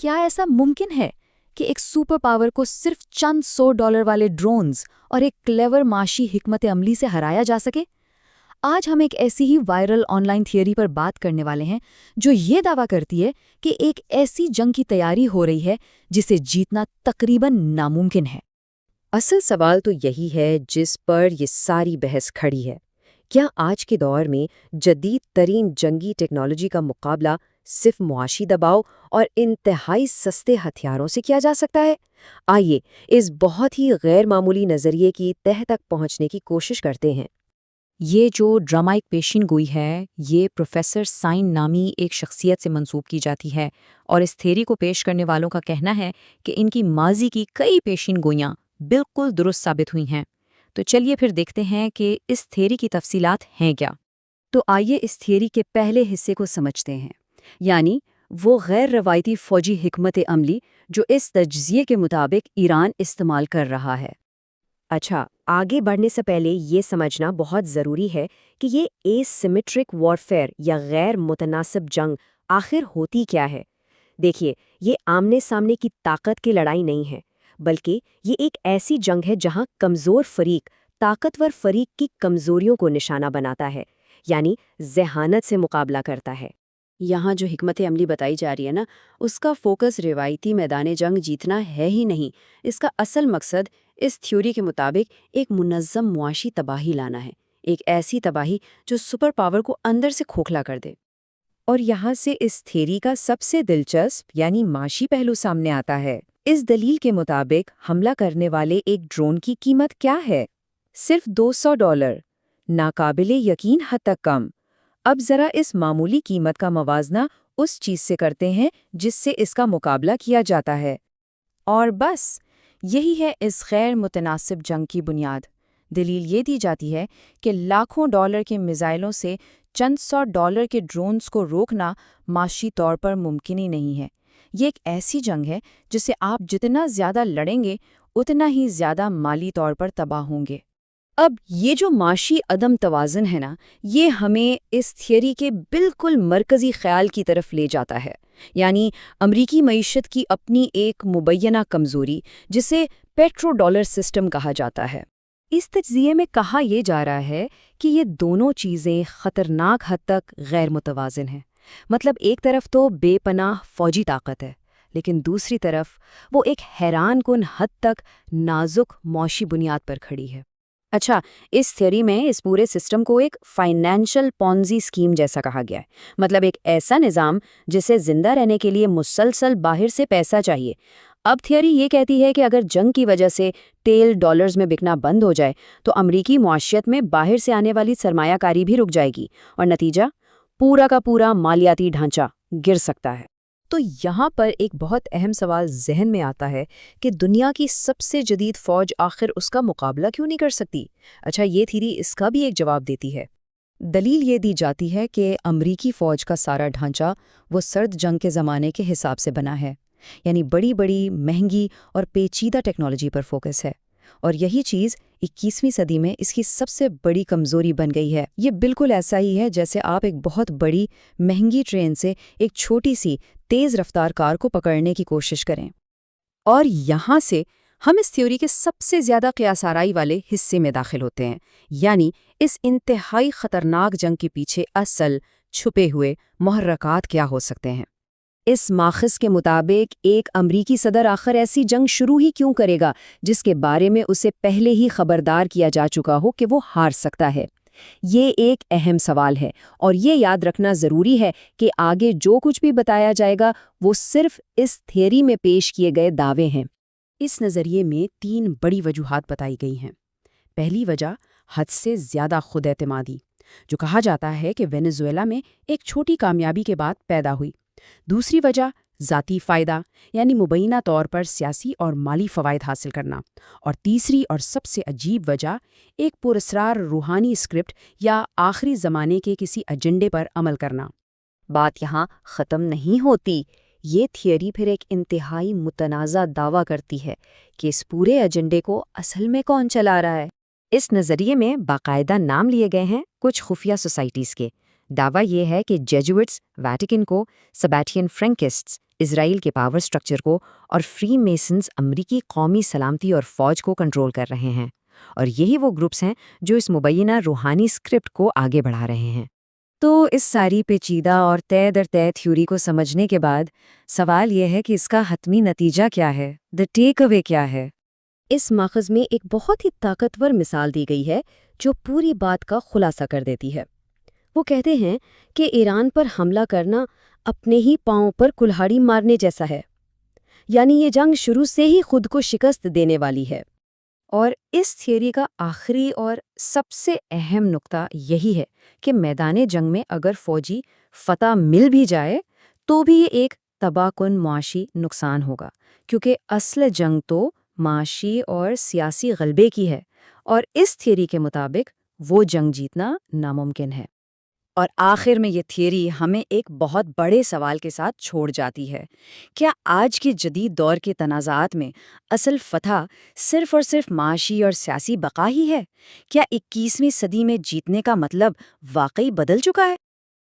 کیا ایسا ممکن ہے کہ ایک سپر پاور کو صرف چند $100 والے ڈرونز اور ایک کلیور معاشی حکمت عملی سے ہرایا جا سکے؟ آج ہم ایک ایسی ہی وائرل آن لائن تھیوری پر بات کرنے والے ہیں جو یہ دعویٰ کرتی ہے کہ ایک ایسی جنگ کی تیاری ہو رہی ہے جسے جیتنا تقریباً ناممکن ہے۔ اصل سوال تو یہی ہے جس پر یہ ساری بحث کھڑی ہے۔ کیا آج کے دور میں جدید ترین جنگی ٹیکنالوجی کا مقابلہ صرف معاشی دباؤ اور انتہائی سستے ہتھیاروں سے کیا جا سکتا ہے؟ آئیے اس بہت ہی غیر معمولی نظریے کی تہہ تک پہنچنے کی کوشش کرتے ہیں۔ یہ جو ڈرامائک پیشین گوئی ہے یہ پروفیسر سائن نامی ایک شخصیت سے منسوب کی جاتی ہے، اور اس تھیوری کو پیش کرنے والوں کا کہنا ہے کہ ان کی ماضی کی کئی پیشین گوئیاں بالکل درست ثابت ہوئی ہیں۔ تو چلیے پھر دیکھتے ہیں کہ اس تھیوری کی تفصیلات ہیں کیا۔ تو آئیے اس تھیوری کے پہلے حصے کو سمجھتے ہیں، یعنی وہ غیر روایتی فوجی حکمت عملی جو اس تجزیے کے مطابق ایران استعمال کر رہا ہے۔ اچھا، آگے بڑھنے سے پہلے یہ سمجھنا بہت ضروری ہے کہ یہ اے سیمیٹرک وارفیئر یا غیر متناسب جنگ آخر ہوتی کیا ہے۔ دیکھیے، یہ آمنے سامنے کی طاقت کی لڑائی نہیں ہے، بلکہ یہ ایک ایسی جنگ ہے جہاں کمزور فریق طاقتور فریق کی کمزوریوں کو نشانہ بناتا ہے، یعنی ذہانت سے مقابلہ کرتا ہے۔ یہاں جو حکمت عملی بتائی جا رہی ہے نا، اس کا فوکس روایتی میدان جنگ جیتنا ہے ہی نہیں۔ اس کا اصل مقصد اس تھیوری کے مطابق ایک منظم معاشی تباہی لانا ہے، ایک ایسی تباہی جو سپر پاور کو اندر سے کھوکھلا کر دے۔ اور یہاں سے اس تھیوری کا سب سے دلچسپ یعنی معاشی پہلو سامنے آتا ہے۔ اس دلیل کے مطابق حملہ کرنے والے ایک ڈرون کی قیمت کیا ہے؟ صرف $200، ناقابل یقین حد تک کم۔ اب ذرا اس معمولی قیمت کا موازنہ اس چیز سے کرتے ہیں جس سے اس کا مقابلہ کیا جاتا ہے۔ اور بس یہی ہے اس غیر متناسب جنگ کی بنیاد۔ دلیل یہ دی جاتی ہے کہ لاکھوں ڈالر کے میزائلوں سے چند $100 کے ڈرونز کو روکنا معاشی طور پر ممکن ہی نہیں ہے۔ یہ ایک ایسی جنگ ہے جسے آپ جتنا زیادہ لڑیں گے اتنا ہی زیادہ مالی طور پر تباہ ہوں گے۔ اب یہ جو معاشی عدم توازن ہے نا، یہ ہمیں اس تھیوری کے بالکل مرکزی خیال کی طرف لے جاتا ہے، یعنی امریکی معیشت کی اپنی ایک مبینہ کمزوری جسے پیٹرو ڈالر سسٹم کہا جاتا ہے۔ اس تجزیے میں کہا یہ جا رہا ہے کہ یہ دونوں چیزیں خطرناک حد تک غیر متوازن ہیں۔ مطلب ایک طرف تو بے پناہ فوجی طاقت ہے، لیکن دوسری طرف وہ ایک حیران کن حد تک نازک معاشی بنیاد پر کھڑی ہے۔ اچھا، اس تھیوری میں اس پورے سسٹم کو ایک فائنینشل پونزی اسکیم جیسا کہا گیا ہے، مطلب ایک ایسا نظام جسے زندہ رہنے کے لیے مسلسل باہر سے پیسہ چاہیے۔ اب تھیوری یہ کہتی ہے کہ اگر جنگ کی وجہ سے تیل ڈالرز میں بکنا بند ہو جائے تو امریکی معیشت میں باہر سے آنے والی سرمایہ کاری بھی رک جائے گی، اور نتیجہ پورا کا پورا مالیاتی ڈھانچہ گر سکتا ہے۔ تو یہاں پر ایک بہت اہم سوال ذہن میں آتا ہے کہ دنیا کی سب سے جدید فوج آخر اس کا مقابلہ کیوں نہیں کر سکتی؟ اچھا، یہ تھیوری اس کا بھی ایک جواب دیتی ہے۔ دلیل یہ دی جاتی ہے کہ امریکی فوج کا سارا ڈھانچہ وہ سرد جنگ کے زمانے کے حساب سے بنا ہے، یعنی بڑی بڑی مہنگی اور پیچیدہ ٹیکنالوجی پر فوکس ہے، اور یہی چیز 21ویں صدی میں اس کی سب سے بڑی کمزوری بن گئی ہے۔ یہ بالکل ایسا ہی ہے جیسے آپ ایک بہت بڑی مہنگی ٹرین سے ایک چھوٹی سی تیز رفتار کار کو پکڑنے کی کوشش کریں۔ اور یہاں سے ہم اس تھیوری کے سب سے زیادہ قیاس آرائی والے حصے میں داخل ہوتے ہیں، یعنی اس انتہائی خطرناک جنگ کے پیچھے اصل چھپے ہوئے محرکات کیا ہو سکتے ہیں۔ اس ماخذ کے مطابق ایک امریکی صدر آخر ایسی جنگ شروع ہی کیوں کرے گا جس کے بارے میں اسے پہلے ہی خبردار کیا جا چکا ہو کہ وہ ہار سکتا ہے؟ یہ ایک اہم سوال ہے، اور یہ یاد رکھنا ضروری ہے کہ آگے جو کچھ بھی بتایا جائے گا وہ صرف اس تھیوری میں پیش کیے گئے دعوے ہیں۔ اس نظریے میں 3 بڑی وجوہات بتائی گئی ہیں۔ پہلی وجہ حد سے زیادہ خود اعتمادی، جو کہا جاتا ہے کہ وینزویلا میں ایک چھوٹی کامیابی کے بعد پیدا ہوئی۔ دوسری وجہ ذاتی فائدہ، یعنی مبینہ طور پر سیاسی اور مالی فوائد حاصل کرنا۔ اور تیسری اور سب سے عجیب وجہ ایک پراسرار روحانی اسکرپٹ یا آخری زمانے کے کسی ایجنڈے پر عمل کرنا۔ بات یہاں ختم نہیں ہوتی۔ یہ تھیوری پھر ایک انتہائی متنازع دعویٰ کرتی ہے کہ اس پورے ایجنڈے کو اصل میں کون چلا رہا ہے۔ اس نظریے میں باقاعدہ نام لیے گئے ہیں کچھ خفیہ سوسائٹیز کے، دعویٰ یہ ہے کہ جیجوٹس ویٹیکن کو، سبیٹین فرینکسٹس اسرائیل کے پاور سٹرکچر کو اور فری میسنز امریکی قومی سلامتی اور فوج کو کنٹرول کر رہے ہیں، اور یہی وہ گروپس ہیں جو اس مبینہ روحانی اسکرپٹ کو آگے بڑھا رہے ہیں۔ تو اس ساری پیچیدہ اور طے در طے تھیوری کو سمجھنے کے بعد سوال یہ ہے کہ اس کا حتمی نتیجہ کیا ہے؟ دی ٹیک اوے کیا ہے؟ اس ماخذ میں ایک بہت ہی طاقتور مثال دی گئی ہے جو پوری بات کا خلاصہ کر دیتی ہے۔ وہ کہتے ہیں کہ ایران پر حملہ کرنا اپنے ہی پاؤں پر کلہاڑی مارنے جیسا ہے، یعنی یہ جنگ شروع سے ہی خود کو شکست دینے والی ہے۔ اور اس تھیوری کا آخری اور سب سے اہم نقطہ یہی ہے کہ میدان جنگ میں اگر فوجی فتح مل بھی جائے تو بھی یہ ایک تباہ کن معاشی نقصان ہوگا، کیونکہ اصل جنگ تو معاشی اور سیاسی غلبے کی ہے، اور اس تھیوری کے مطابق وہ جنگ جیتنا ناممکن ہے۔ اور آخر میں یہ تھیوری ہمیں ایک بہت بڑے سوال کے ساتھ چھوڑ جاتی ہے۔ کیا آج کے جدید دور کے تنازعات میں اصل فتح صرف اور صرف معاشی اور سیاسی بقا ہی ہے؟ کیا 21ویں صدی میں جیتنے کا مطلب واقعی بدل چکا ہے؟